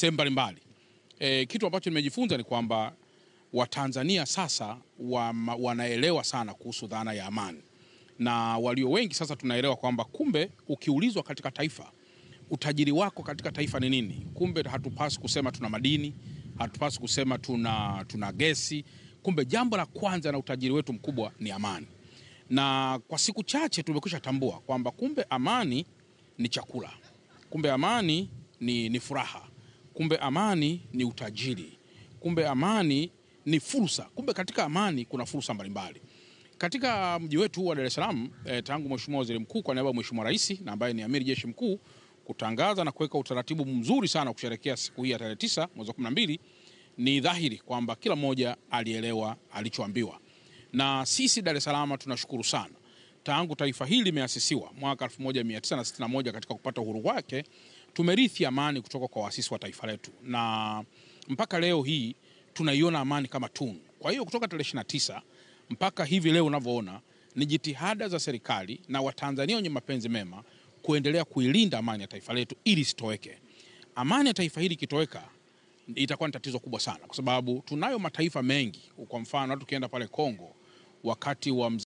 sehemu mbalimbali. Kitu ambacho nimejifunza ni kwamba Watanzania sasa wanaelewa sana kuhusu dhana ya amani, na walio wengi sasa tunaelewa kwamba kumbe ukiulizwa katika taifa utajiri wako katika taifa ni nini, kumbe hatupaswi kusema tuna madini, hatupaswi kusema tuna gesi. Kumbe jambo la kwanza na utajiri wetu mkubwa ni amani. Na kwa siku chache tumekwisha tambua kwamba kumbe amani ni chakula, kumbe amani ni furaha, kumbe amani ni utajiri, kumbe amani ni fursa. Kumbe katika amani kuna fursa mbalimbali. Katika mji wetu wa Dar es Salaam, tangu Mheshimiwa Waziri Mkuu kwa niaba ya Mheshimiwa Rais na ambaye ni Amiri Jeshi Mkuu kutangaza na kuweka utaratibu mzuri sana kusherehekea siku hii ya tarehe 9 mwezi wa 12, ni dhahiri kwamba kila mmoja alielewa alichoambiwa. Na sisi Dar es Salaam tunashukuru sana. Tangu taifa hili limeasisiwa mwaka 1961 katika kupata uhuru wake, tumerithi amani kutoka kwa waasisi wa taifa letu, na mpaka leo hii tunaiona amani kama tunu. Kwa hiyo kutoka tarehe 29 mpaka hivi leo unavyoona ni jitihada za serikali na Watanzania wenye mapenzi mema kuendelea kuilinda amani ya taifa letu ili sitoweke. Amani ya taifa hili kitoweka itakuwa ni tatizo kubwa sana, kwa sababu tunayo mataifa mengi. Kwa mfano tukienda pale Kongo wakati wa